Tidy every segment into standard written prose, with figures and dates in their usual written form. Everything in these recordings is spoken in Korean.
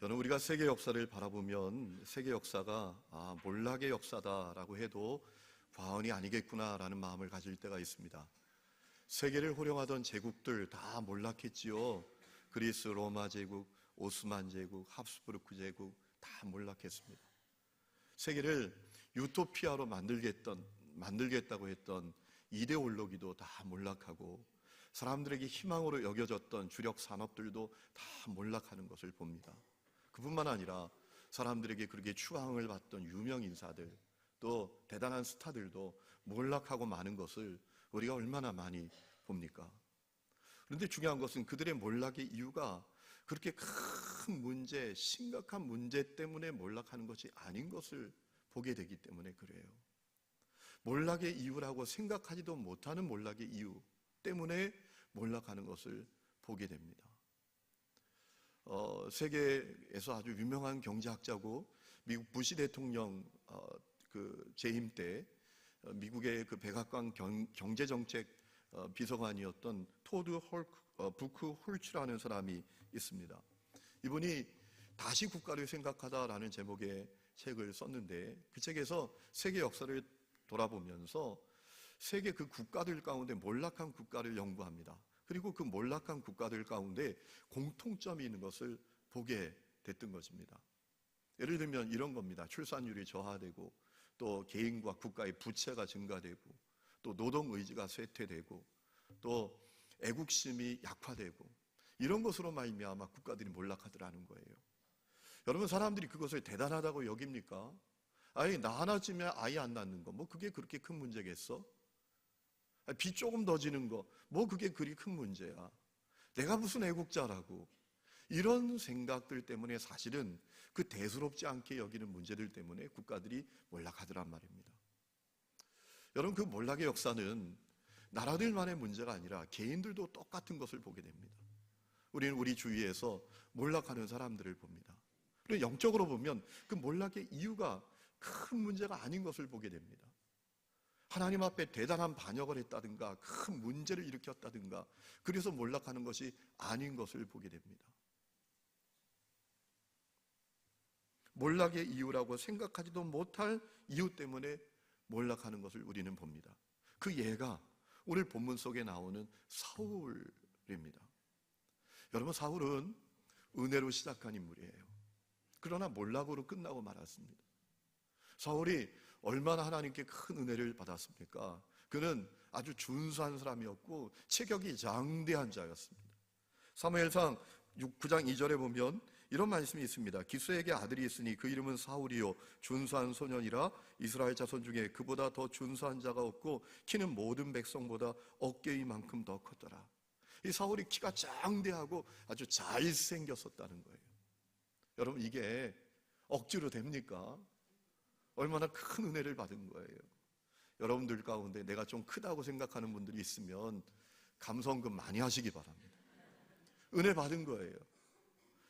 여러분, 우리가 세계 역사를 바라보면 세계 역사가 몰락의 역사다라고 해도 과언이 아니겠구나라는 마음을 가질 때가 있습니다. 세계를 호령하던 제국들 다 몰락했지요. 그리스 로마 제국, 오스만 제국, 합스부르크 제국 다 몰락했습니다. 세계를 유토피아로 만들겠다고 했던 이데올로기도 다 몰락하고, 사람들에게 희망으로 여겨졌던 주력 산업들도 다 몰락하는 것을 봅니다. 그뿐만 아니라 사람들에게 그렇게 추앙을 받던 유명 인사들, 또 대단한 스타들도 몰락하고 마는 것을 우리가 얼마나 많이 봅니까? 그런데 중요한 것은 그들의 몰락의 이유가 그렇게 큰 문제, 심각한 문제 때문에 몰락하는 것이 아닌 것을 보게 되기 때문에 그래요. 몰락의 이유라고 생각하지도 못하는 몰락의 이유 때문에 몰락하는 것을 보게 됩니다. 세계에서 아주 유명한 경제학자고 미국 부시 대통령 재임 때 미국의 그 백악관 경제정책 비서관이었던 토드 부크 홀츠라는 사람이 있습니다. 이분이 다시 국가를 생각하다라는 제목의 책을 썼는데, 그 책에서 세계 역사를 돌아보면서 세계 그 국가들 가운데 몰락한 국가를 연구합니다. 그리고 그 몰락한 국가들 가운데 공통점이 있는 것을 보게 됐던 것입니다. 예를 들면 이런 겁니다. 출산율이 저하되고, 또 개인과 국가의 부채가 증가되고, 또 노동의지가 쇠퇴되고, 또 애국심이 약화되고, 이런 것으로 말미암아 국가들이 몰락하더라는 거예요. 여러분, 사람들이 그것을 대단하다고 여깁니까? 아니, 나 하나쯤에 아이 안 낳는 거, 뭐 그게 그렇게 큰 문제겠어? 비 조금 더 지는 거, 뭐 그게 그리 큰 문제야? 내가 무슨 애국자라고? 이런 생각들 때문에 사실은 그 대수롭지 않게 여기는 문제들 때문에 국가들이 몰락하더란 말입니다. 여러분, 그 몰락의 역사는 나라들만의 문제가 아니라 개인들도 똑같은 것을 보게 됩니다. 우리는 우리 주위에서 몰락하는 사람들을 봅니다. 그리고 영적으로 보면 그 몰락의 이유가 큰 문제가 아닌 것을 보게 됩니다. 하나님 앞에 대단한 반역을 했다든가 큰 문제를 일으켰다든가 그래서 몰락하는 것이 아닌 것을 보게 됩니다. 몰락의 이유라고 생각하지도 못할 이유 때문에 몰락하는 것을 우리는 봅니다. 그 예가 오늘 본문 속에 나오는 사울입니다. 여러분, 사울은 은혜로 시작한 인물이에요. 그러나 몰락으로 끝나고 말았습니다. 사울이 얼마나 하나님께 큰 은혜를 받았습니까? 그는 아주 준수한 사람이었고 체격이 장대한 자였습니다. 사무엘상 9장 2절에 보면 이런 말씀이 있습니다. 기스에게 아들이 있으니 그 이름은 사울이요 준수한 소년이라 이스라엘 자손 중에 그보다 더 준수한 자가 없고 키는 모든 백성보다 어깨이만큼 더 컸더라. 이 사울이 키가 장대하고 아주 잘생겼었다는 거예요. 여러분, 이게 억지로 됩니까? 얼마나 큰 은혜를 받은 거예요. 여러분들 가운데 내가 좀 크다고 생각하는 분들이 있으면 감성금 많이 하시기 바랍니다. 은혜 받은 거예요.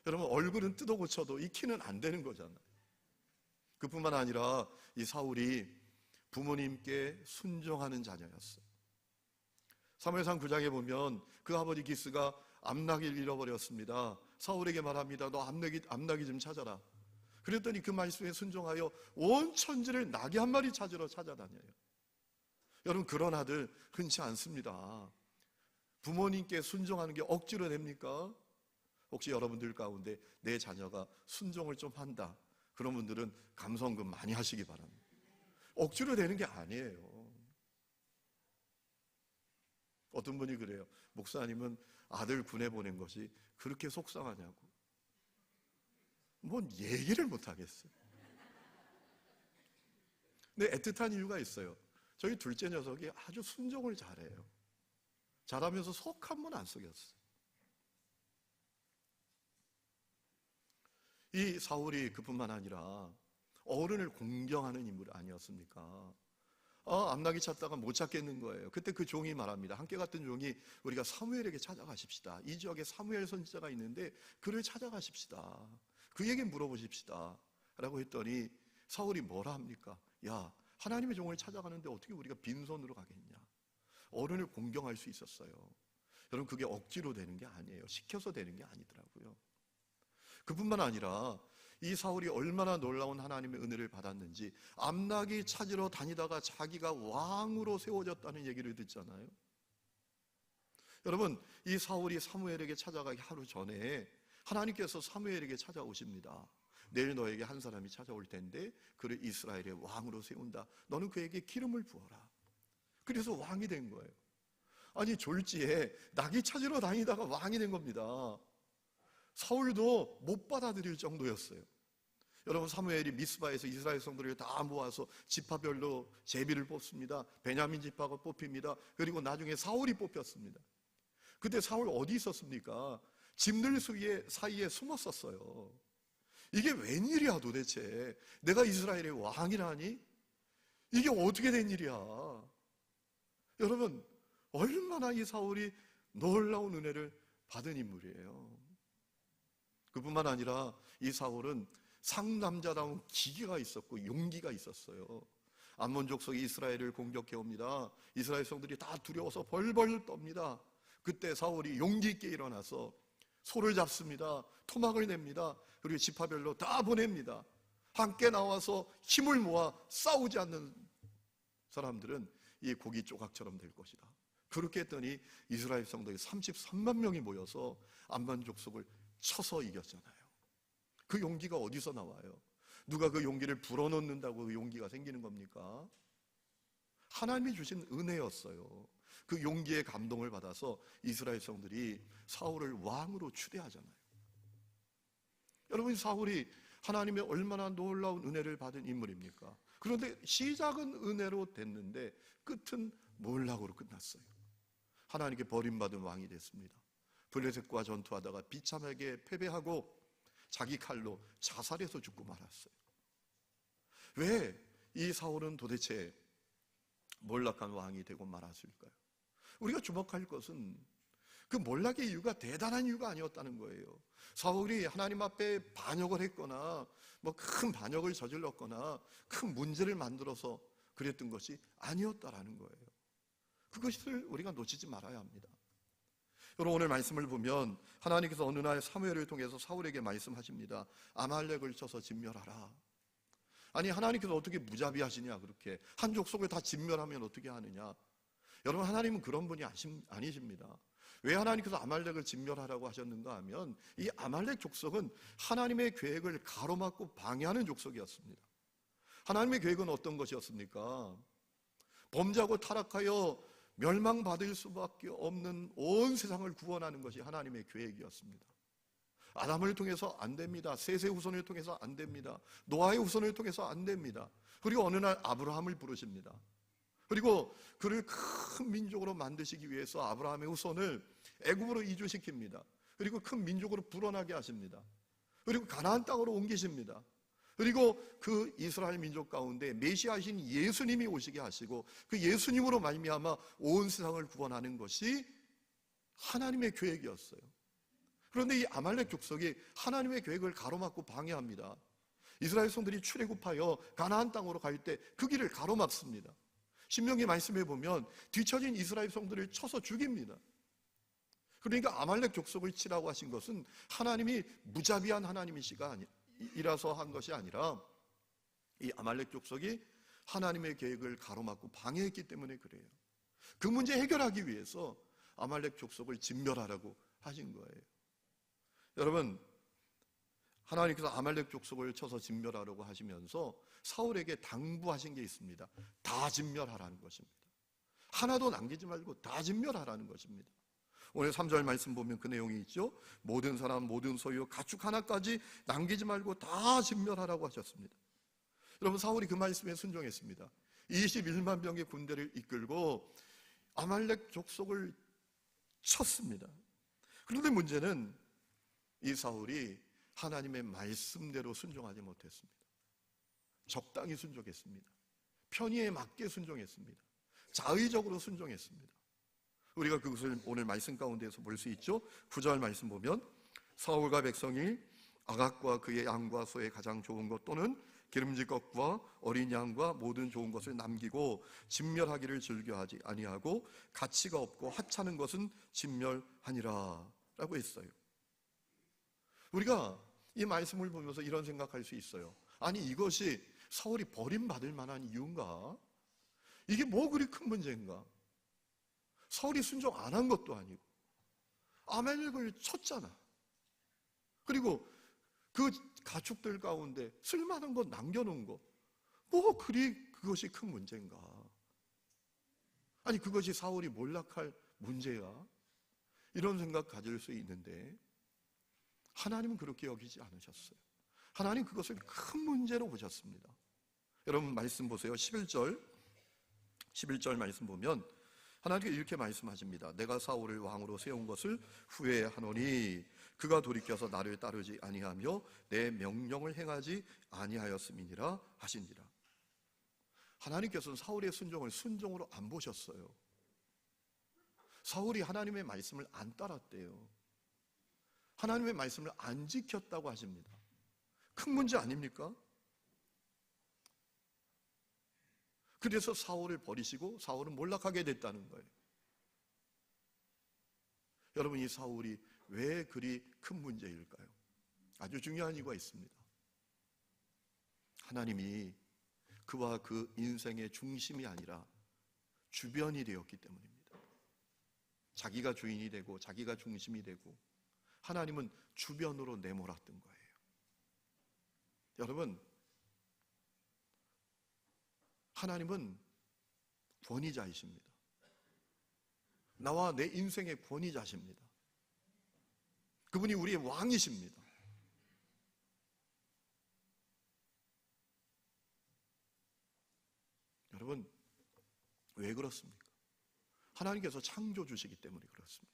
여러분, 얼굴은 뜯어 고쳐도 이 키는 안 되는 거잖아요. 그뿐만 아니라 이 사울이 부모님께 순종하는 자녀였어요. 사무엘상 9장에 보면 그 아버지 기스가 암나귀를 잃어버렸습니다. 사울에게 말합니다. 너 암나귀 좀 찾아라. 그랬더니 그 말씀에 순종하여 온 천지를 나귀 한 마리 찾으러 찾아다녀요. 여러분, 그런 아들 흔치 않습니다. 부모님께 순종하는 게 억지로 됩니까? 혹시 여러분들 가운데 내 자녀가 순종을 좀 한다, 그런 분들은 감성금 많이 하시기 바랍니다. 억지로 되는 게 아니에요. 어떤 분이 그래요. 목사님은 아들 군에 보낸 것이 그렇게 속상하냐고. 뭔 얘기를 못 하겠어요. 근데 애틋한 이유가 있어요. 저희 둘째 녀석이 아주 순종을 잘해요. 잘하면서 속 한 번 안 속였어요. 이 사울이 그뿐만 아니라 어른을 공경하는 인물 아니었습니까? 암나귀 찾다가 못 찾겠는 거예요. 그때 그 종이 말합니다. 함께 갔던 종이 우리가 사무엘에게 찾아가십시다. 이 지역에 사무엘 선지자가 있는데 그를 찾아가십시다. 그에게 물어보십시다 라고 했더니 사울이 뭐라 합니까? 야, 하나님의 종을 찾아가는데 어떻게 우리가 빈손으로 가겠냐. 어른을 공경할 수 있었어요. 여러분, 그게 억지로 되는 게 아니에요. 시켜서 되는 게 아니더라고요. 그뿐만 아니라 이 사울이 얼마나 놀라운 하나님의 은혜를 받았는지 암낙이 찾으러 다니다가 자기가 왕으로 세워졌다는 얘기를 듣잖아요. 여러분, 이 사울이 사무엘에게 찾아가기 하루 전에 하나님께서 사무엘에게 찾아오십니다. 내일 너에게 한 사람이 찾아올 텐데 그를 이스라엘의 왕으로 세운다. 너는 그에게 기름을 부어라. 그래서 왕이 된 거예요. 아니, 졸지에 낙이 찾으러 다니다가 왕이 된 겁니다. 사울도 못 받아들일 정도였어요. 여러분, 사무엘이 미스바에서 이스라엘 성도를 다 모아서 지파별로 제비를 뽑습니다. 베냐민 지파가 뽑힙니다. 그리고 나중에 사울이 뽑혔습니다. 그때 사울 어디 있었습니까? 짐들 사이에 숨었었어요. 이게 웬일이야 도대체? 내가 이스라엘의 왕이라니? 이게 어떻게 된 일이야? 여러분, 얼마나 이 사울이 놀라운 은혜를 받은 인물이에요. 그뿐만 아니라 이 사울은 상남자다운 기계가 있었고 용기가 있었어요. 암몬 족속이 이스라엘을 공격해 옵니다. 이스라엘 성들이 다 두려워서 벌벌 떱니다. 그때 사울이 용기 있게 일어나서 소를 잡습니다. 토막을 냅니다. 그리고 지파별로 다 보냅니다. 함께 나와서 힘을 모아 싸우지 않는 사람들은 이 고기 조각처럼 될 것이다. 그렇게 했더니 이스라엘 성도의 33만 명이 모여서 암몬 족속을 쳐서 이겼잖아요. 그 용기가 어디서 나와요? 누가 그 용기를 불어넣는다고 그 용기가 생기는 겁니까? 하나님이 주신 은혜였어요. 그 용기의 감동을 받아서 이스라엘 성들이 사울을 왕으로 추대하잖아요. 여러분, 사울이 하나님의 얼마나 놀라운 은혜를 받은 인물입니까? 그런데 시작은 은혜로 됐는데 끝은 몰락으로 끝났어요. 하나님께 버림받은 왕이 됐습니다. 블레셋과 전투하다가 비참하게 패배하고 자기 칼로 자살해서 죽고 말았어요. 왜 이 사울은 도대체 몰락한 왕이 되고 말았을까요? 우리가 주목할 것은 그 몰락의 이유가 대단한 이유가 아니었다는 거예요. 사울이 하나님 앞에 반역을 했거나 뭐 큰 반역을 저질렀거나 큰 문제를 만들어서 그랬던 것이 아니었다라는 거예요. 그것을 우리가 놓치지 말아야 합니다. 여러분, 오늘 말씀을 보면 하나님께서 어느 날 사무엘을 통해서 사울에게 말씀하십니다. 아말렉을 쳐서 진멸하라. 아니, 하나님께서 어떻게 무자비하시냐? 그렇게 한 족속을 다 진멸하면 어떻게 하느냐? 여러분, 하나님은 그런 분이 아니십니다. 왜 하나님께서 아말렉을 진멸하라고 하셨는가 하면 이 아말렉 족속은 하나님의 계획을 가로막고 방해하는 족속이었습니다. 하나님의 계획은 어떤 것이었습니까? 범죄하고 타락하여 멸망받을 수밖에 없는 온 세상을 구원하는 것이 하나님의 계획이었습니다. 아담을 통해서 안 됩니다. 셋의 후손을 통해서 안 됩니다. 노아의 후손을 통해서 안 됩니다. 그리고 어느 날 아브라함을 부르십니다. 그리고 그를 큰 민족으로 만드시기 위해서 아브라함의 후손을 애굽으로 이주시킵니다. 그리고 큰 민족으로 불어나게 하십니다. 그리고 가나안 땅으로 옮기십니다. 그리고 그 이스라엘 민족 가운데 메시아이신 예수님이 오시게 하시고 그 예수님으로 말미암아 온 세상을 구원하는 것이 하나님의 계획이었어요. 그런데 이 아말렉 족속이 하나님의 계획을 가로막고 방해합니다. 이스라엘 성들이 출애굽하여 가나안 땅으로 갈 때 그 길을 가로막습니다. 신명기 말씀에 보면 뒤처진 이스라엘 성들을 쳐서 죽입니다. 그러니까 아말렉 족속을 치라고 하신 것은 하나님이 무자비한 하나님이시라서 한 것이 아니라 이 아말렉 족속이 하나님의 계획을 가로막고 방해했기 때문에 그래요. 그 문제 해결하기 위해서 아말렉 족속을 진멸하라고 하신 거예요. 여러분, 하나님께서 아말렉 족속을 쳐서 진멸하라고 하시면서 사울에게 당부하신 게 있습니다. 다 진멸하라는 것입니다. 하나도 남기지 말고 다 진멸하라는 것입니다. 오늘 3절 말씀 보면 그 내용이 있죠. 모든 사람, 모든 소유, 가축 하나까지 남기지 말고 다 진멸하라고 하셨습니다. 여러분, 사울이 그 말씀에 순종했습니다. 21만 명의 군대를 이끌고 아말렉 족속을 쳤습니다. 그런데 문제는 이 사울이 하나님의 말씀대로 순종하지 못했습니다. 적당히 순종했습니다. 편의에 맞게 순종했습니다. 자의적으로 순종했습니다. 우리가 그것을 오늘 말씀 가운데에서 볼 수 있죠. 9절 말씀 보면 사울과 백성이 아각과 그의 양과 소의 가장 좋은 것 또는 기름진 것과 어린 양과 모든 좋은 것을 남기고 진멸하기를 즐겨하지 아니하고 가치가 없고 하찮은 것은 진멸하니라 라고 했어요. 우리가 이 말씀을 보면서 이런 생각할 수 있어요. 아니, 이것이 사울이 버림받을 만한 이유인가? 이게 뭐 그리 큰 문제인가? 사울이 순종 안 한 것도 아니고 아말렉을 쳤잖아. 그리고 그 가축들 가운데 쓸만한 거 남겨놓은 거, 뭐 그리 그것이 큰 문제인가? 아니, 그것이 사울이 몰락할 문제야? 이런 생각 가질 수 있는데 하나님은 그렇게 여기지 않으셨어요. 하나님 그것을 큰 문제로 보셨습니다. 여러분 말씀 보세요. 11절 말씀 보면 하나님께서 이렇게 말씀하십니다. 내가 사울을 왕으로 세운 것을 후회하노니 그가 돌이켜서 나를 따르지 아니하며 내 명령을 행하지 아니하였음이니라 하시니라. 하나님께서는 사울의 순종을 순종으로 안 보셨어요. 사울이 하나님의 말씀을 안 따랐대요. 하나님의 말씀을 안 지켰다고 하십니다. 큰 문제 아닙니까? 그래서 사울을 버리시고 사울은 몰락하게 됐다는 거예요. 여러분, 이 사울이 왜 그리 큰 문제일까요? 아주 중요한 이유가 있습니다. 하나님이 그와 그 인생의 중심이 아니라 주변이 되었기 때문입니다. 자기가 주인이 되고 자기가 중심이 되고 하나님은 주변으로 내몰았던 거예요. 여러분, 하나님은 권위자이십니다. 나와 내 인생의 권위자십니다. 그분이 우리의 왕이십니다. 여러분, 왜 그렇습니까? 하나님께서 창조주시기 때문에 그렇습니다.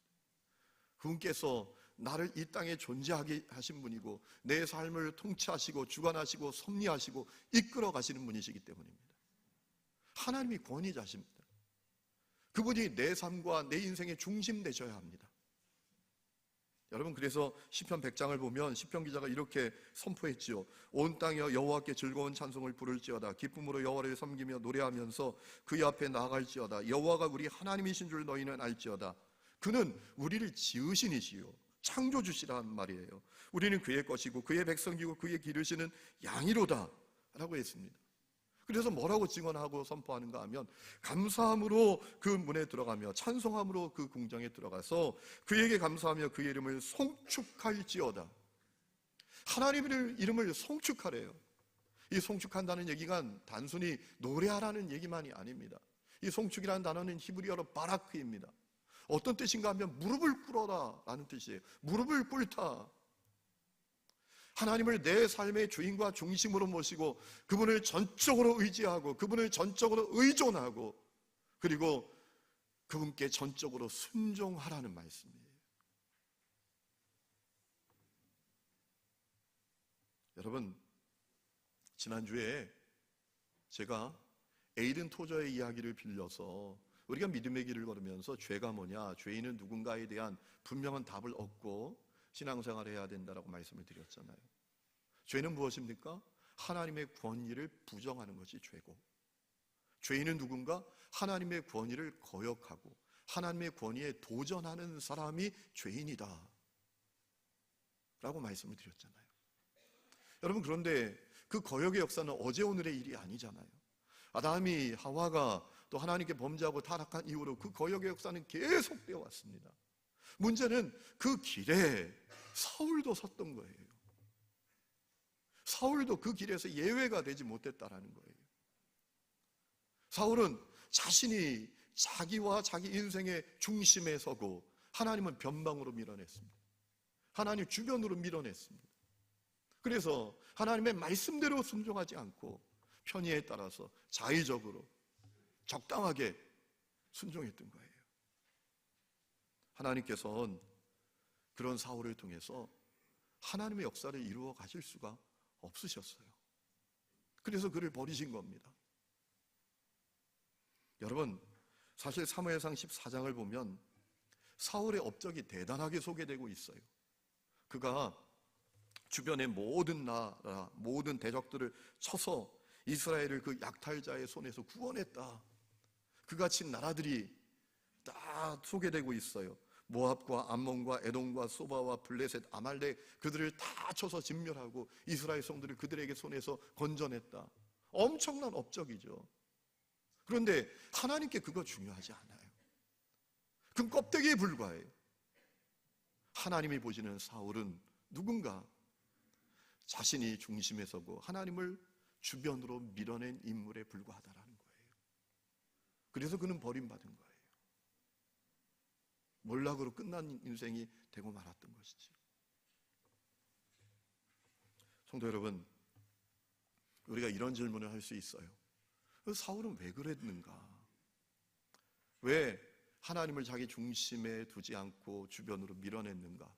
그분께서 나를 이 땅에 존재하게 하신 분이고 내 삶을 통치하시고 주관하시고 섭리하시고 이끌어 가시는 분이시기 때문입니다. 하나님이 권위자십니다. 그분이 내 삶과 내 인생의 중심 되셔야 합니다. 여러분, 그래서 시편 100장을 보면 시편 기자가 이렇게 선포했지요. 온 땅이여 여호와께 즐거운 찬송을 부를지어다. 기쁨으로 여호와를 섬기며 노래하면서 그의 앞에 나아갈지어다. 여호와가 우리 하나님이신 줄 너희는 알지어다. 그는 우리를 지으신 이시요 창조주시라는 말이에요. 우리는 그의 것이고 그의 백성이고 그의 기르시는 양이로다 라고 했습니다. 그래서 뭐라고 증언하고 선포하는가 하면 감사함으로 그 문에 들어가며 찬송함으로 그 궁정에 들어가서 그에게 감사하며 그의 이름을 송축할지어다. 하나님의 이름을 송축하래요. 이 송축한다는 얘기가 단순히 노래하라는 얘기만이 아닙니다. 이 송축이라는 단어는 히브리어로 바라크입니다. 어떤 뜻인가 하면 무릎을 꿇어라 라는 뜻이에요. 무릎을 꿇다. 하나님을 내 삶의 주인과 중심으로 모시고 그분을 전적으로 의지하고 그분을 전적으로 의존하고 그리고 그분께 전적으로 순종하라는 말씀이에요. 여러분, 지난주에 제가 에이든 토저의 이야기를 빌려서 우리가 믿음의 길을 걸으면서 죄가 뭐냐, 죄인은 누군가에 대한 분명한 답을 얻고 신앙생활을 해야 된다라고 말씀을 드렸잖아요. 죄는 무엇입니까? 하나님의 권위를 부정하는 것이 죄고, 죄인은 누군가? 하나님의 권위를 거역하고 하나님의 권위에 도전하는 사람이 죄인이다 라고 말씀을 드렸잖아요. 여러분, 그런데 그 거역의 역사는 어제 오늘의 일이 아니잖아요. 아담이 하와가 또 하나님께 범죄하고 타락한 이후로 그 거역의 역사는 계속되어 왔습니다. 문제는 그 길에 사울도 섰던 거예요. 사울도 그 길에서 예외가 되지 못했다라는 거예요. 사울은 자신이 자기와 자기 인생의 중심에 서고 하나님은 변방으로 밀어냈습니다. 하나님 주변으로 밀어냈습니다. 그래서 하나님의 말씀대로 순종하지 않고 편의에 따라서 자의적으로 적당하게 순종했던 거예요. 하나님께서는 그런 사울을 통해서 하나님의 역사를 이루어 가실 수가 없으셨어요. 그래서 그를 버리신 겁니다. 여러분, 사실 사무엘상 14장을 보면 사울의 업적이 대단하게 소개되고 있어요. 그가 주변의 모든 나라, 모든 대적들을 쳐서 이스라엘을 그 약탈자의 손에서 구원했다. 그같이 나라들이 다 소개되고 있어요. 모압과 암몬과 에돔과 소바와 블레셋, 아말렉 그들을 다 쳐서 진멸하고 이스라엘 성들을 그들에게 손에서 건져냈다. 엄청난 업적이죠. 그런데 하나님께 그거 중요하지 않아요. 그건 껍데기에 불과해요. 하나님이 보시는 사울은 누군가 자신이 중심에 서고 하나님을 주변으로 밀어낸 인물에 불과하다라는 거예요. 그래서 그는 버림받은 거예요. 몰락으로 끝난 인생이 되고 말았던 것이죠. 성도 여러분, 우리가 이런 질문을 할 수 있어요. 사울은 왜 그랬는가? 왜 하나님을 자기 중심에 두지 않고 주변으로 밀어냈는가?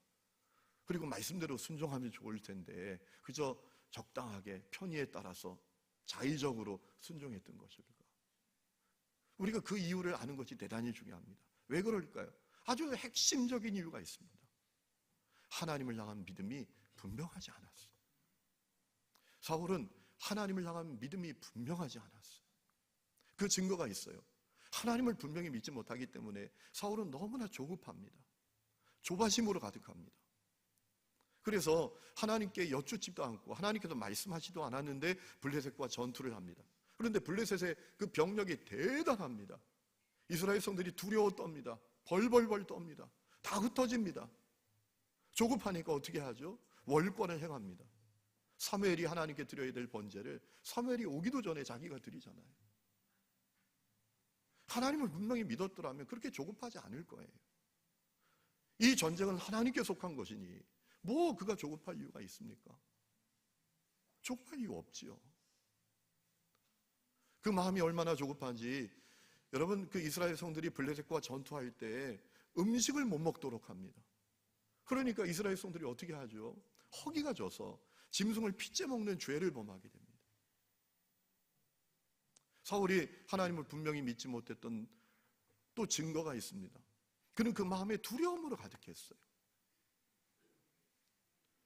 그리고 말씀대로 순종하면 좋을 텐데 그저 적당하게 편의에 따라서 자의적으로 순종했던 것일까? 우리가 그 이유를 아는 것이 대단히 중요합니다. 왜 그럴까요? 아주 핵심적인 이유가 있습니다. 하나님을 향한 믿음이 분명하지 않았어요. 사울은 하나님을 향한 믿음이 분명하지 않았어요. 그 증거가 있어요. 하나님을 분명히 믿지 못하기 때문에 사울은 너무나 조급합니다. 조바심으로 가득합니다. 그래서 하나님께 여쭙지도 않고 하나님께서 말씀하지도 않았는데 블레셋과 전투를 합니다. 그런데 블레셋의 그 병력이 대단합니다. 이스라엘 성들이 두려워 떱니다. 벌벌벌 떱니다. 다 흩어집니다. 조급하니까 어떻게 하죠? 월권을 행합니다. 사무엘이 하나님께 드려야 될 번제를 사무엘이 오기도 전에 자기가 드리잖아요. 하나님을 분명히 믿었더라면 그렇게 조급하지 않을 거예요. 이 전쟁은 하나님께 속한 것이니 뭐 그가 조급할 이유가 있습니까? 조급할 이유 없지요. 그 마음이 얼마나 조급한지 여러분, 그 이스라엘 성들이 블레셋과 전투할 때 음식을 못 먹도록 합니다. 그러니까 이스라엘 성들이 어떻게 하죠? 허기가 져서 짐승을 핏째 먹는 죄를 범하게 됩니다. 사울이 하나님을 분명히 믿지 못했던 또 증거가 있습니다. 그는 그 마음에 두려움으로 가득했어요.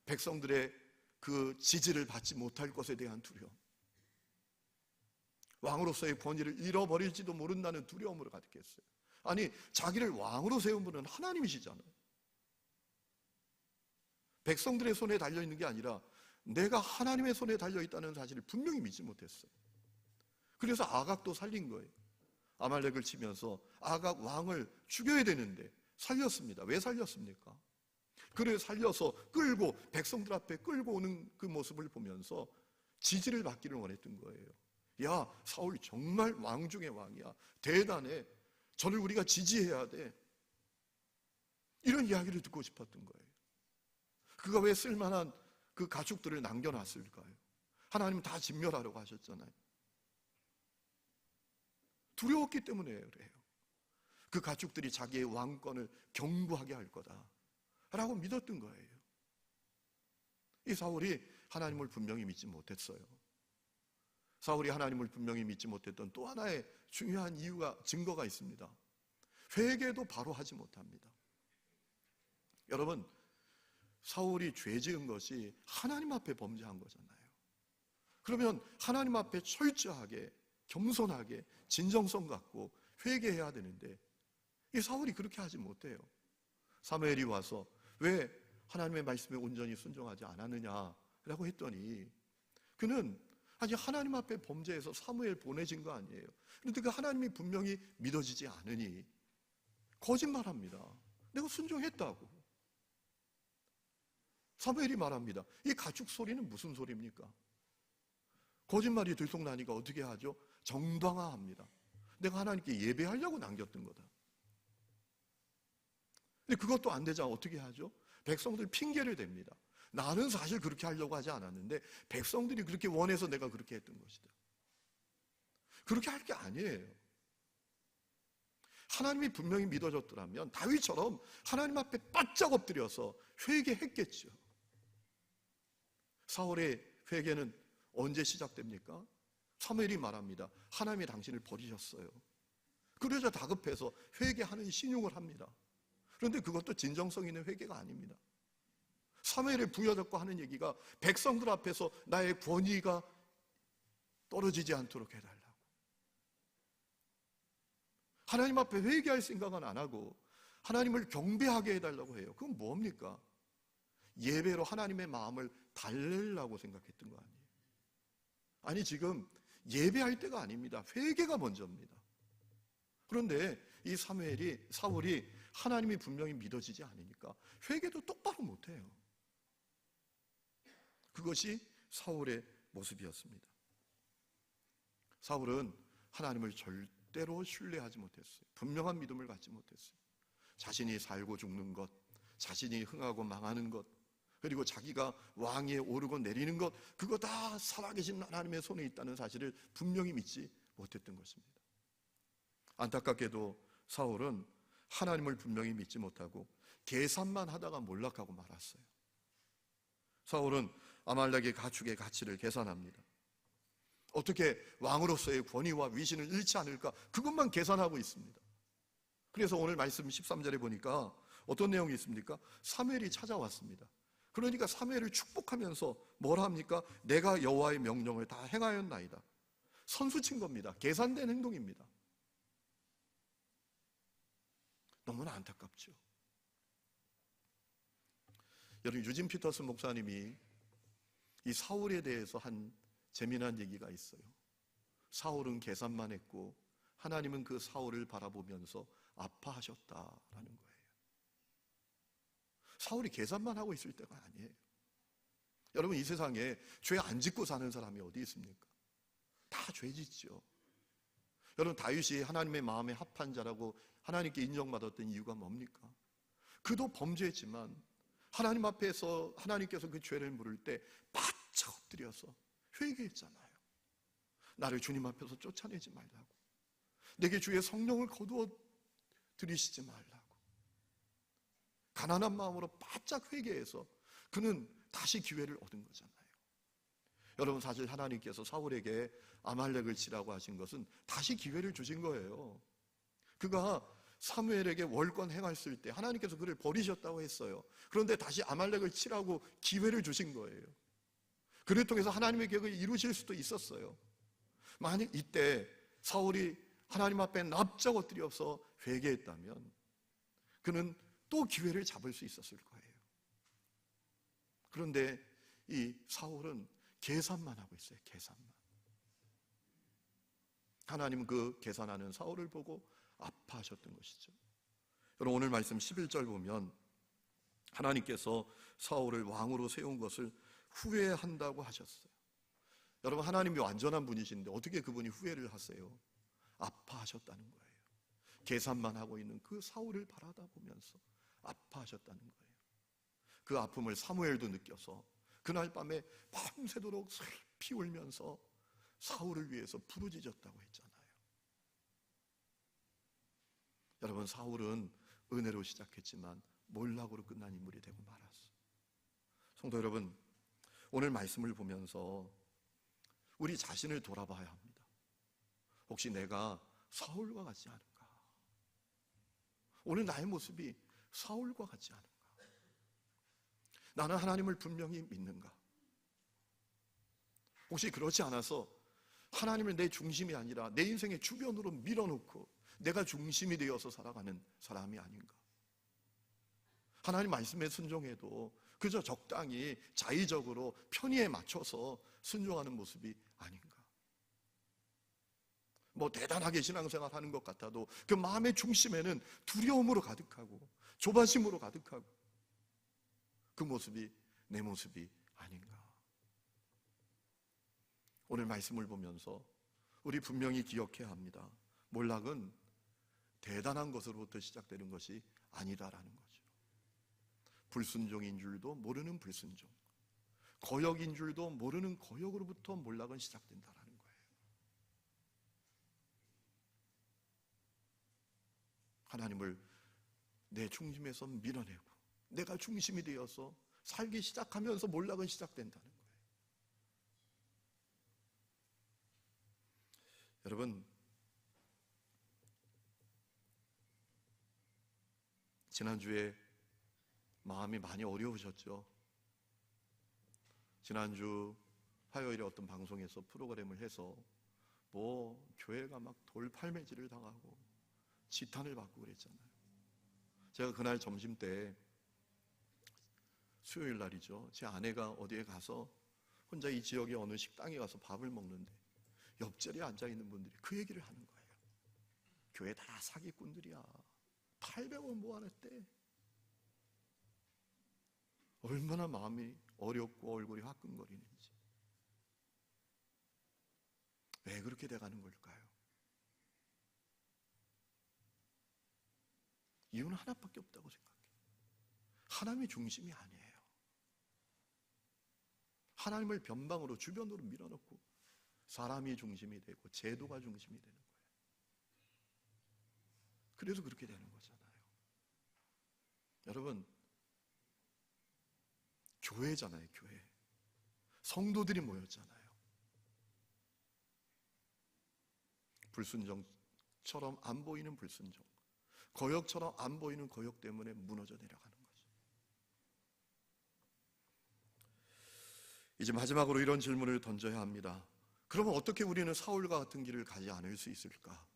백성들의 그 지지를 받지 못할 것에 대한 두려움, 왕으로서의 권위를 잃어버릴지도 모른다는 두려움으로 가득했어요. 아니, 자기를 왕으로 세운 분은 하나님이시잖아요. 백성들의 손에 달려있는 게 아니라 내가 하나님의 손에 달려있다는 사실을 분명히 믿지 못했어요. 그래서 아각도 살린 거예요. 아말렉을 치면서 아각 왕을 죽여야 되는데 살렸습니다. 왜 살렸습니까? 그를 살려서 끌고 백성들 앞에 끌고 오는 그 모습을 보면서 지지를 받기를 원했던 거예요. 야, 사울 정말 왕 중의 왕이야. 대단해. 저를 우리가 지지해야 돼. 이런 이야기를 듣고 싶었던 거예요. 그가 왜 쓸만한 그 가축들을 남겨놨을까요? 하나님은 다 진멸하려고 하셨잖아요. 두려웠기 때문에 그래요. 그 가축들이 자기의 왕권을 견고하게 할 거다 라고 믿었던 거예요. 이 사울이 하나님을 분명히 믿지 못했어요. 사울이 하나님을 분명히 믿지 못했던 또 하나의 중요한 이유가, 증거가 있습니다. 회개도 바로 하지 못합니다. 여러분, 사울이 죄 지은 것이 하나님 앞에 범죄한 거잖아요. 그러면 하나님 앞에 철저하게, 겸손하게, 진정성 갖고 회개해야 되는데 이 사울이 그렇게 하지 못해요. 사무엘이 와서 왜 하나님의 말씀에 온전히 순종하지 않았느냐라고 했더니 그는 아니, 하나님 앞에 범죄해서 사무엘 보내진 거 아니에요. 그런데 그 하나님이 분명히 믿어지지 않으니 거짓말합니다. 내가 순종했다고. 사무엘이 말합니다. 이 가축 소리는 무슨 소리입니까? 거짓말이 들통나니까 어떻게 하죠? 정당화합니다. 내가 하나님께 예배하려고 남겼던 거다. 근데 그것도 안 되자 어떻게 하죠? 백성들 핑계를 댑니다. 나는 사실 그렇게 하려고 하지 않았는데 백성들이 그렇게 원해서 내가 그렇게 했던 것이다. 그렇게 할 게 아니에요. 하나님이 분명히 믿어졌더라면 다윗처럼 하나님 앞에 바짝 엎드려서 회개했겠죠. 사울의 회개는 언제 시작됩니까? 사무엘이 말합니다. 하나님이 당신을 버리셨어요. 그러자 다급해서 회개하는 신용을 합니다. 그런데 그것도 진정성 있는 회개가 아닙니다. 사무엘을 부여잡고 하는 얘기가 백성들 앞에서 나의 권위가 떨어지지 않도록 해달라고. 하나님 앞에 회개할 생각은 안 하고 하나님을 경배하게 해달라고 해요. 그건 뭡니까? 예배로 하나님의 마음을 달래려고 생각했던 거 아니에요. 아니, 지금 예배할 때가 아닙니다. 회개가 먼저입니다. 그런데 이 사울이 하나님이 분명히 믿어지지 않으니까 회개도 똑바로 못해요. 그것이 사울의 모습이었습니다. 사울은 하나님을 절대로 신뢰하지 못했어요. 분명한 믿음을 갖지 못했어요. 자신이 살고 죽는 것, 자신이 흥하고 망하는 것, 그리고 자기가 왕위에 오르고 내리는 것, 그거 다 살아계신 하나님의 손에 있다는 사실을 분명히 믿지 못했던 것입니다. 안타깝게도 사울은 하나님을 분명히 믿지 못하고 계산만 하다가 몰락하고 말았어요. 사울은 아말렉의 가축의 가치를 계산합니다. 어떻게 왕으로서의 권위와 위신을 잃지 않을까, 그것만 계산하고 있습니다. 그래서 오늘 말씀 13절에 보니까 어떤 내용이 있습니까? 사무엘이 찾아왔습니다. 그러니까 사무엘을 축복하면서 뭘 합니까? 내가 여호와의 명령을 다 행하였나이다. 선수친 겁니다. 계산된 행동입니다. 너무나 안타깝죠. 여러분, 유진 피터스 목사님이 이 사울에 대해서 한 재미난 얘기가 있어요. 사울은 계산만 했고 하나님은 그 사울을 바라보면서 아파하셨다라는 거예요. 사울이 계산만 하고 있을 때가 아니에요. 여러분, 이 세상에 죄 안 짓고 사는 사람이 어디 있습니까? 다 죄 짓죠. 여러분, 다윗이 하나님의 마음에 합한 자라고 하나님께 인정받았던 이유가 뭡니까? 그도 범죄했지만 하나님 앞에서 하나님께서 그 죄를 물을 때 바짝 엎드려서 회개했잖아요. 나를 주님 앞에서 쫓아내지 말라고, 내게 주의 성령을 거두어 들이시지 말라고, 가난한 마음으로 바짝 회개해서 그는 다시 기회를 얻은 거잖아요. 여러분, 사실 하나님께서 사울에게 아말렉을 치라고 하신 것은 다시 기회를 주신 거예요. 그가 사무엘에게 월권 행했을 때 하나님께서 그를 버리셨다고 했어요. 그런데 다시 아말렉을 치라고 기회를 주신 거예요. 그를 통해서 하나님의 계획을 이루실 수도 있었어요. 만약 이때 사울이 하나님 앞에 납작 엎드려서 회개했다면 그는 또 기회를 잡을 수 있었을 거예요. 그런데 이 사울은 계산만 하고 있어요. 계산만. 하나님은 그 계산하는 사울을 보고 아파하셨던 것이죠. 여러분, 오늘 말씀 11절 보면 하나님께서 사울을 왕으로 세운 것을 후회한다고 하셨어요. 여러분, 하나님이 완전한 분이신데 어떻게 그분이 후회를 하세요? 아파하셨다는 거예요. 계산만 하고 있는 그 사울을 바라다 보면서 아파하셨다는 거예요. 그 아픔을 사무엘도 느껴서 그날 밤에 밤새도록 슬피 울면서 사울을 위해서 부르짖었다고 했잖아요. 여러분, 사울은 은혜로 시작했지만 몰락으로 끝난 인물이 되고 말았어요. 성도 여러분, 오늘 말씀을 보면서 우리 자신을 돌아봐야 합니다. 혹시 내가 사울과 같지 않은가? 오늘 나의 모습이 사울과 같지 않은가? 나는 하나님을 분명히 믿는가? 혹시 그렇지 않아서 하나님을 내 중심이 아니라 내 인생의 주변으로 밀어놓고 내가 중심이 되어서 살아가는 사람이 아닌가? 하나님 말씀에 순종해도 그저 적당히 자의적으로 편의에 맞춰서 순종하는 모습이 아닌가? 뭐 대단하게 신앙생활 하는 것 같아도 그 마음의 중심에는 두려움으로 가득하고 조바심으로 가득하고 그 모습이 내 모습이 아닌가? 오늘 말씀을 보면서 우리 분명히 기억해야 합니다. 몰락은 대단한 것으로부터 시작되는 것이 아니다라는 거죠. 불순종인 줄도 모르는 불순종, 거역인 줄도 모르는 거역으로부터 몰락은 시작된다라는 거예요. 하나님을 내 중심에서 밀어내고 내가 중심이 되어서 살기 시작하면서 몰락은 시작된다는 거예요. 여러분, 지난주에 마음이 많이 어려우셨죠? 지난주 화요일에 어떤 방송에서 프로그램을 해서 교회가 막 돌팔매질을 당하고 지탄을 받고 그랬잖아요. 제가 그날 점심 때 수요일 날이죠. 제 아내가 어디에 가서 혼자 이 지역의 어느 식당에 가서 밥을 먹는데 옆자리에 앉아있는 분들이 그 얘기를 하는 거예요. 교회 다 사기꾼들이야. 800원 모아냈대. 얼마나 마음이 어렵고 얼굴이 화끈거리는지. 왜 그렇게 돼가는 걸까요? 이유는 하나밖에 없다고 생각해요. 하나님이 중심이 아니에요. 하나님을 변방으로 주변으로 밀어넣고 사람이 중심이 되고 제도가 중심이 되는 거예요. 그래서 그렇게 되는 거잖아요. 여러분, 교회잖아요. 교회. 성도들이 모였잖아요. 불순종처럼 안 보이는 불순종, 거역처럼 안 보이는 거역 때문에 무너져 내려가는 거죠. 이제 마지막으로 이런 질문을 던져야 합니다. 그러면 어떻게 우리는 사울과 같은 길을 가지 않을 수 있을까?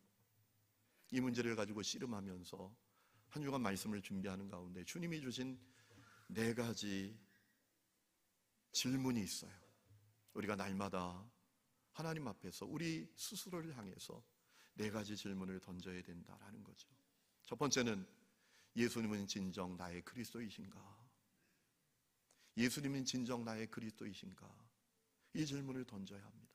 이 문제를 가지고 씨름하면서 한 주간 말씀을 준비하는 가운데 주님이 주신 4가지 질문이 있어요. 우리가 날마다 하나님 앞에서 우리 스스로를 향해서 4가지 질문을 던져야 된다라는 거죠. 첫 번째는 예수님은 진정 나의 그리스도이신가? 예수님은 진정 나의 그리스도이신가? 이 질문을 던져야 합니다.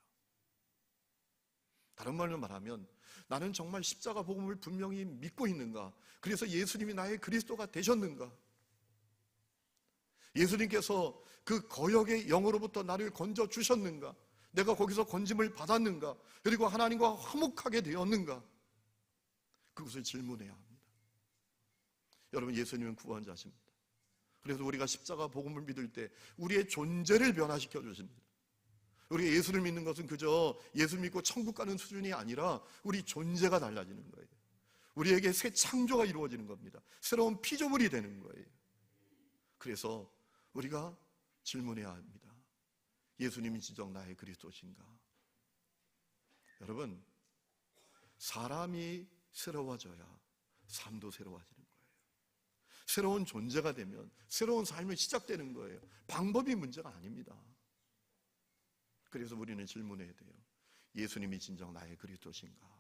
다른 말로 말하면 나는 정말 십자가 복음을 분명히 믿고 있는가? 그래서 예수님이 나의 그리스도가 되셨는가? 예수님께서 그 거역의 영으로부터 나를 건져 주셨는가? 내가 거기서 건짐을 받았는가? 그리고 하나님과 화목하게 되었는가? 그것을 질문해야 합니다. 여러분, 예수님은 구원자십니다. 그래서 우리가 십자가 복음을 믿을 때 우리의 존재를 변화시켜 주십니다. 우리가 예수를 믿는 것은 그저 예수 믿고 천국 가는 수준이 아니라 우리 존재가 달라지는 거예요. 우리에게 새 창조가 이루어지는 겁니다. 새로운 피조물이 되는 거예요. 그래서 우리가 질문해야 합니다. 예수님이 진정 나의 그리스도신가? 여러분, 사람이 새로워져야 삶도 새로워지는 거예요. 새로운 존재가 되면 새로운 삶이 시작되는 거예요. 방법이 문제가 아닙니다. 그래서 우리는 질문해야 돼요. 예수님이 진정 나의 그리스도신가?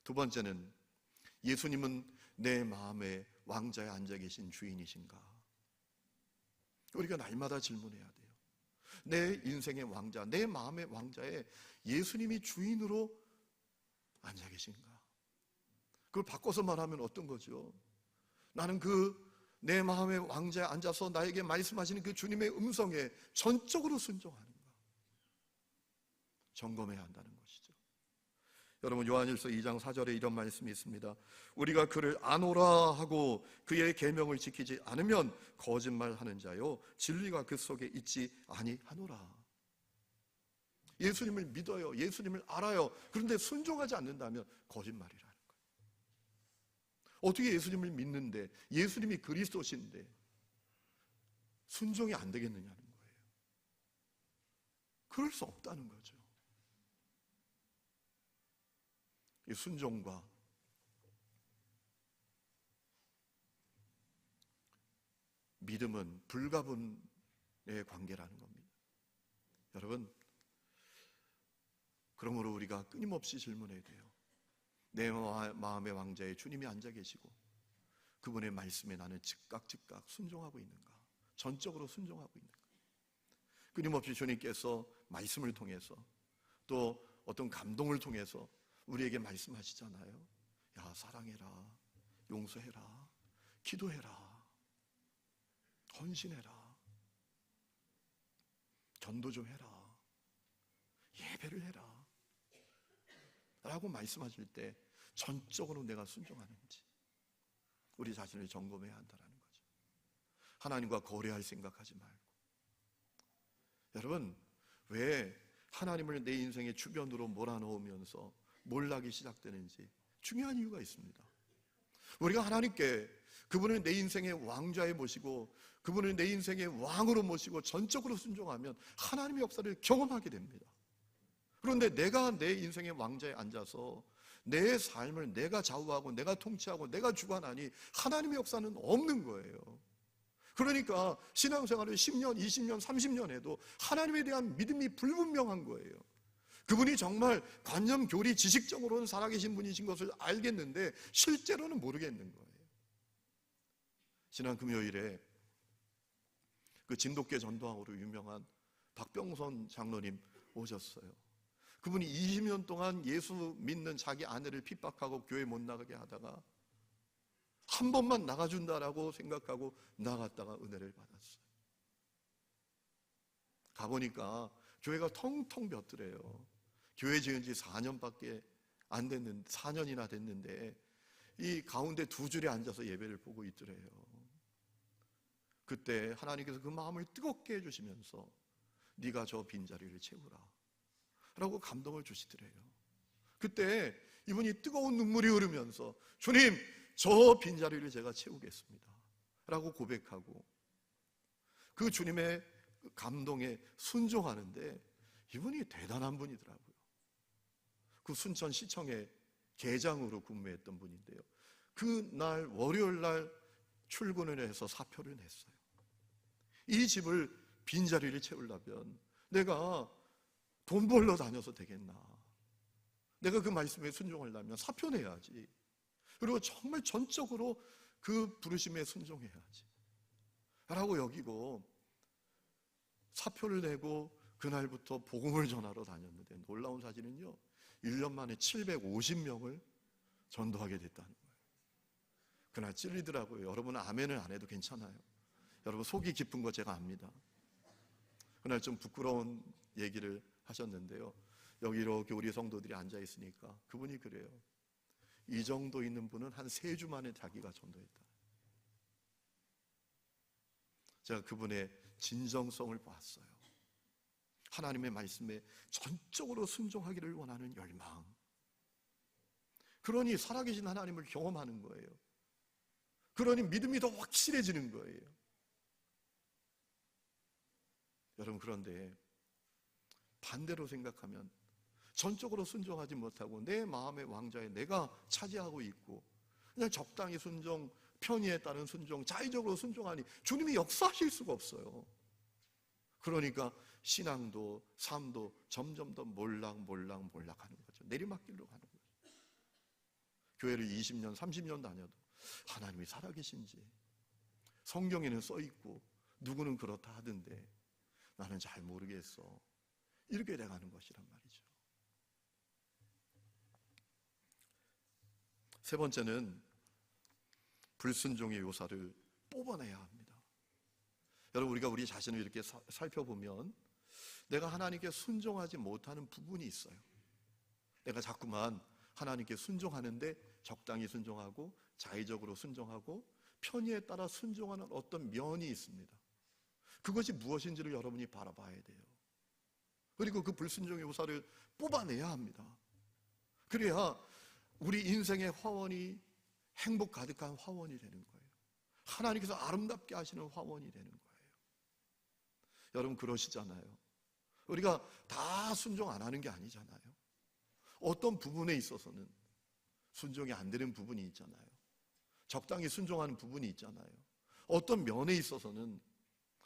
두 번째는 예수님은 내 마음의 왕자에 앉아 계신 주인이신가? 우리가 날마다 질문해야 돼요. 내 인생의 왕자, 내 마음의 왕자에 예수님이 주인으로 앉아 계신가? 그걸 바꿔서 말하면 어떤 거죠? 나는 내 마음의 왕자에 앉아서 나에게 말씀하시는 그 주님의 음성에 전적으로 순종하는가? 점검해야 한다는 것이죠. 여러분, 요한일서 2장 4절에 이런 말씀이 있습니다. 우리가 그를 아노라 하고 그의 계명을 지키지 않으면 거짓말하는 자요 진리가 그 속에 있지 아니하노라. 예수님을 믿어요. 예수님을 알아요. 그런데 순종하지 않는다면 거짓말이라는 거예요. 어떻게 예수님을 믿는데, 예수님이 그리스도신데 순종이 안 되겠느냐는 거예요. 그럴 수 없다는 거죠. 이 순종과 믿음은 불가분의 관계라는 겁니다. 여러분, 그러므로 우리가 끊임없이 질문해야 돼요. 내 마음의 왕자에 주님이 앉아 계시고 그분의 말씀에 나는 즉각 순종하고 있는가? 전적으로 순종하고 있는가? 끊임없이 주님께서 말씀을 통해서 또 어떤 감동을 통해서 우리에게 말씀하시잖아요. 야, 사랑해라, 용서해라, 기도해라, 헌신해라, 전도 좀 해라, 예배를 해라 라고 말씀하실 때 전적으로 내가 순종하는지 우리 자신을 점검해야 한다는 거죠. 하나님과 거래할 생각하지 말고. 여러분, 왜 하나님을 내 인생의 주변으로 몰아넣으면서 몰락이 시작되는지 중요한 이유가 있습니다. 우리가 하나님께 그분을 내 인생의 왕좌에 모시고 그분을 내 인생의 왕으로 모시고 전적으로 순종하면 하나님의 역사를 경험하게 됩니다. 그런데 내가 내 인생의 왕좌에 앉아서 내 삶을 내가 좌우하고 내가 통치하고 내가 주관하니 하나님의 역사는 없는 거예요. 그러니까 신앙생활을 10년, 20년, 30년 해도 하나님에 대한 믿음이 불분명한 거예요. 그분이 정말 관념, 교리, 지식적으로는 살아계신 분이신 것을 알겠는데 실제로는 모르겠는 거예요. 지난 금요일에 그 진돗개 전도왕으로 유명한 박병선 장로님 오셨어요. 그분이 20년 동안 예수 믿는 자기 아내를 핍박하고 교회 못 나가게 하다가 한 번만 나가준다라고 생각하고 나갔다가 은혜를 받았어요. 가보니까 교회가 텅텅 비었더래요. 교회 지은 지 4년밖에 안 됐는데, 4년이나 됐는데 이 가운데 두 줄에 앉아서 예배를 보고 있더래요. 그때 하나님께서 그 마음을 뜨겁게 해주시면서 네가 저 빈자리를 채우라 라고 감동을 주시더래요. 그때 이분이 뜨거운 눈물이 흐르면서 주님, 저 빈자리를 제가 채우겠습니다 라고 고백하고 그 주님의 감동에 순종하는데 이분이 대단한 분이더라고요. 그 순천시청에 계장으로 근무했던 분인데요, 그날 월요일날 출근을 해서 사표를 냈어요. 이 집을 빈자리를 채우려면 내가 돈 벌러 다녀서 되겠나, 내가 그 말씀에 순종하려면 사표 내야지, 그리고 정말 전적으로 그 부르심에 순종해야지 라고 여기고 사표를 내고 그날부터 복음을 전하러 다녔는데 놀라운 사실은요, 1년 만에 750명을 전도하게 됐다는 거예요. 그날 찔리더라고요. 여러분은 아멘을 안 해도 괜찮아요. 여러분 속이 깊은 거 제가 압니다. 그날 좀 부끄러운 얘기를 하셨는데요, 여기 이렇게 우리 성도들이 앉아 있으니까 그분이 그래요. 이 정도 있는 분은 한 3주 만에 자기가 전도했다. 제가 그분의 진정성을 보았어요. 하나님의 말씀에 전적으로 순종하기를 원하는 열망. 그러니 살아계신 하나님을 경험하는 거예요. 그러니 믿음이 더 확실해지는 거예요. 여러분, 그런데 반대로 생각하면 전적으로 순종하지 못하고 내 마음의 왕좌에 내가 차지하고 있고 그냥 적당히 순종, 편의에 따른 순종, 자의적으로 순종하니 주님이 역사하실 수가 없어요. 그러니까 신앙도 삶도 점점 더 몰락하는 거죠. 내리막길로 가는 거죠. 교회를 20년, 30년 다녀도 하나님이 살아계신지 성경에는 써있고 누구는 그렇다 하던데 나는 잘 모르겠어, 이렇게 돼가는 것이란 말이죠. 세 번째는 불순종의 요사를 뽑아내야 합니다. 여러분, 우리가 우리 자신을 이렇게 살펴보면 내가 하나님께 순종하지 못하는 부분이 있어요. 내가 자꾸만 하나님께 순종하는데 적당히 순종하고 자의적으로 순종하고 편의에 따라 순종하는 어떤 면이 있습니다. 그것이 무엇인지를 여러분이 바라봐야 돼요. 그리고 그 불순종의 요사를 뽑아내야 합니다. 그래야 우리 인생의 화원이 행복 가득한 화원이 되는 거예요. 하나님께서 아름답게 하시는 화원이 되는 거예요. 여러분, 그러시잖아요. 우리가 다 순종 안 하는 게 아니잖아요. 어떤 부분에 있어서는 순종이 안 되는 부분이 있잖아요. 적당히 순종하는 부분이 있잖아요. 어떤 면에 있어서는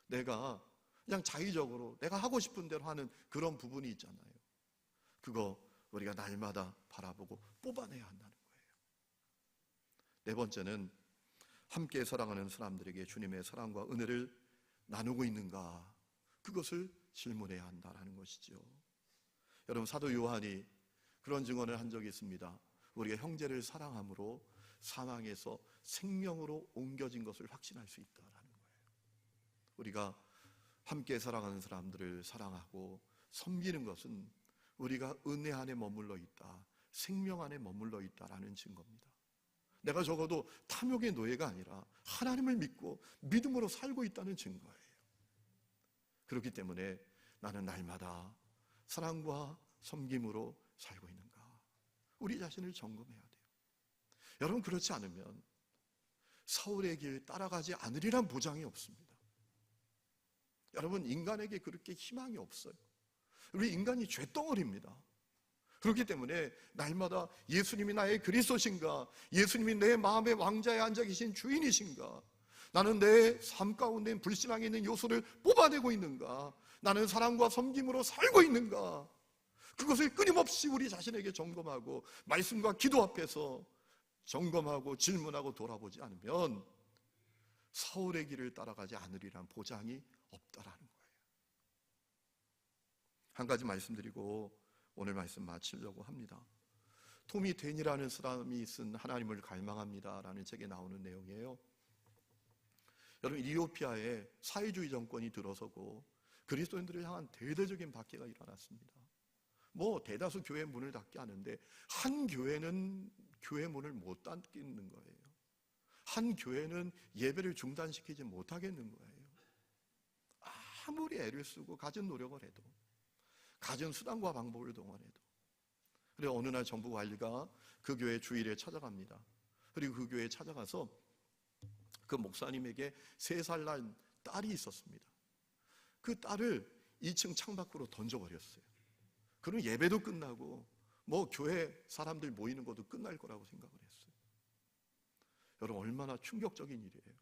내가 그냥 자의적으로 내가 하고 싶은 대로 하는 그런 부분이 있잖아요. 그거 우리가 날마다 바라보고 뽑아내야 한다는 거예요. 네 번째는 함께 사랑하는 사람들에게 주님의 사랑과 은혜를 나누고 있는가, 그것을 질문해야 한다는 것이죠. 여러분, 사도 요한이 그런 증언을 한 적이 있습니다. 우리가 형제를 사랑함으로 사망에서 생명으로 옮겨진 것을 확신할 수 있다라는 거예요. 우리가 함께 사랑하는 사람들을 사랑하고 섬기는 것은 우리가 은혜 안에 머물러 있다, 생명 안에 머물러 있다라는 증거입니다. 내가 적어도 탐욕의 노예가 아니라 하나님을 믿고 믿음으로 살고 있다는 증거예요. 그렇기 때문에 나는 날마다 사랑과 섬김으로 살고 있는가, 우리 자신을 점검해야 돼요. 여러분, 그렇지 않으면 사울의 길 따라가지 않으리란 보장이 없습니다. 여러분, 인간에게 그렇게 희망이 없어요. 우리 인간이 죄덩어리입니다. 그렇기 때문에 날마다 예수님이 나의 그리스도신가, 예수님이 내 마음의 왕자에 앉아 계신 주인이신가, 나는 내 삶 가운데 불신앙에 있는 요소를 뽑아내고 있는가, 나는 사랑과 섬김으로 살고 있는가, 그것을 끊임없이 우리 자신에게 점검하고 말씀과 기도 앞에서 점검하고 질문하고 돌아보지 않으면 사울의 길을 따라가지 않으리란 보장이 없다라는 거예요. 한 가지 말씀드리고 오늘 말씀 마치려고 합니다. 토미 댄이라는 사람이 쓴 하나님을 갈망합니다 라는 책에 나오는 내용이에요. 여러분, 이디오피아에 사회주의 정권이 들어서고 그리스도인들을 향한 대대적인 박해가 일어났습니다. 대다수 교회 문을 닫게 하는데 한 교회는 교회 문을 못 닫겠는 거예요. 한 교회는 예배를 중단시키지 못하겠는 거예요. 아무리 애를 쓰고 갖은 노력을 해도, 갖은 수단과 방법을 동원해도. 그래서 어느 날 정부 관리가 그 교회 주일에 찾아갑니다. 그리고 그 교회에 찾아가서 그 목사님에게 3살 난 딸이 있었습니다. 그 딸을 2층 창밖으로 던져버렸어요. 그럼 예배도 끝나고 교회 사람들 모이는 것도 끝날 거라고 생각을 했어요. 여러분, 얼마나 충격적인 일이에요.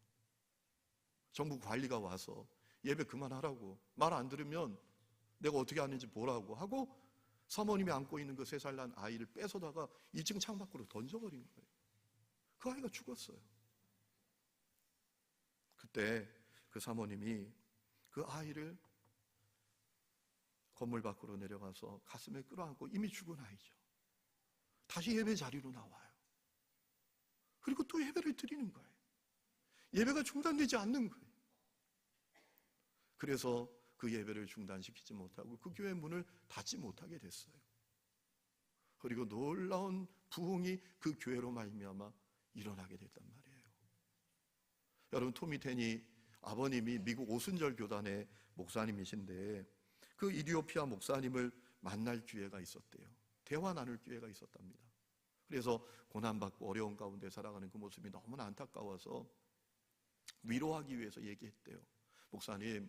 정부 관리가 와서 예배 그만하라고, 말 안 들으면 내가 어떻게 하는지 보라고 하고 사모님이 안고 있는 그 3살 난 아이를 뺏어다가 2층 창밖으로 던져버린 거예요. 그 아이가 죽었어요. 그때 그 사모님이 그 아이를 건물 밖으로 내려가서 가슴에 끌어안고, 이미 죽은 아이죠, 다시 예배 자리로 나와요. 그리고 또 예배를 드리는 거예요. 예배가 중단되지 않는 거예요. 그래서 그 예배를 중단시키지 못하고 그 교회 문을 닫지 못하게 됐어요. 그리고 놀라운 부흥이 그 교회로 말미암아 일어나게 됐단 말이에요. 여러분, 토미 댄이 아버님이 미국 오순절 교단의 목사님이신데 그 이디오피아 목사님을 만날 기회가 있었대요. 대화 나눌 기회가 있었답니다. 그래서 고난받고 어려운 가운데 살아가는 그 모습이 너무나 안타까워서 위로하기 위해서 얘기했대요. 목사님,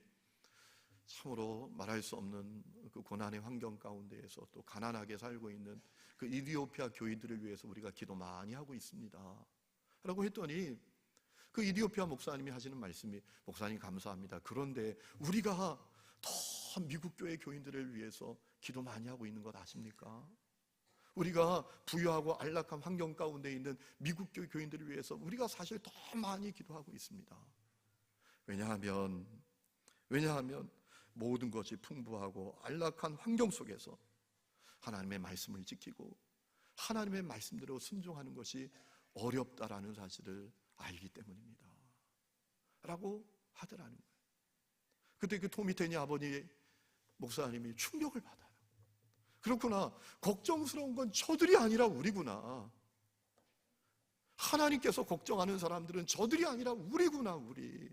참으로 말할 수 없는 그 고난의 환경 가운데에서 또 가난하게 살고 있는 그 이디오피아 교인들을 위해서 우리가 기도 많이 하고 있습니다 라고 했더니 그 이디오피아 목사님이 하시는 말씀이, 목사님 감사합니다, 그런데 우리가 더 미국 교회 교인들을 위해서 기도 많이 하고 있는 것 아십니까? 우리가 부유하고 안락한 환경 가운데 있는 미국 교회 교인들을 위해서 우리가 사실 더 많이 기도하고 있습니다. 왜냐하면 모든 것이 풍부하고 안락한 환경 속에서 하나님의 말씀을 지키고 하나님의 말씀대로 순종하는 것이 어렵다라는 사실을 알기 때문입니다 라고 하더라는 거예요. 그때 그 토미 댄이 아버지 목사님이 충격을 받아요. 그렇구나, 걱정스러운 건 저들이 아니라 우리구나. 하나님께서 걱정하는 사람들은 저들이 아니라 우리구나, 우리.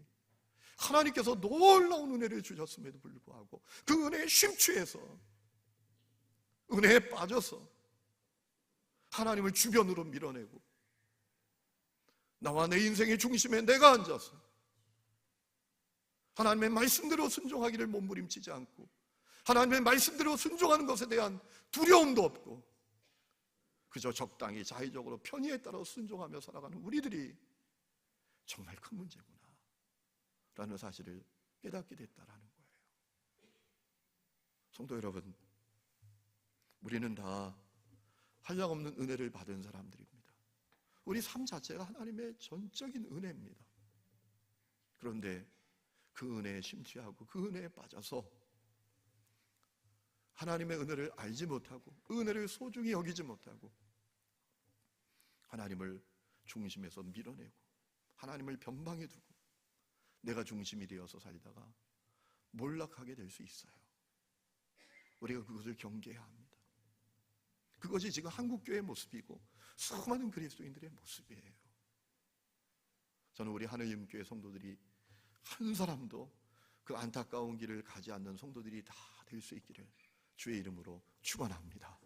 하나님께서 놀라운 은혜를 주셨음에도 불구하고 그 은혜에 심취해서, 은혜에 빠져서 하나님을 주변으로 밀어내고 나와 내 인생의 중심에 내가 앉아서 하나님의 말씀대로 순종하기를 몸부림치지 않고 하나님의 말씀대로 순종하는 것에 대한 두려움도 없고 그저 적당히 자의적으로 편의에 따라 순종하며 살아가는 우리들이 정말 큰 문제구나 라는 사실을 깨닫게 됐다라는 거예요. 성도 여러분, 우리는 다 한량없는 은혜를 받은 사람들입니다. 우리 삶 자체가 하나님의 전적인 은혜입니다. 그런데 그 은혜에 심취하고 그 은혜에 빠져서 하나님의 은혜를 알지 못하고 은혜를 소중히 여기지 못하고 하나님을 중심에서 밀어내고 하나님을 변방에 두고 내가 중심이 되어서 살다가 몰락하게 될 수 있어요. 우리가 그것을 경계해야 합니다. 그것이 지금 한국교회의 모습이고 수많은 그리스도인들의 모습이에요. 저는 우리 하늘림교회 성도들이 한 사람도 그 안타까운 길을 가지 않는 성도들이 다 될 수 있기를 주의 이름으로 축원합니다.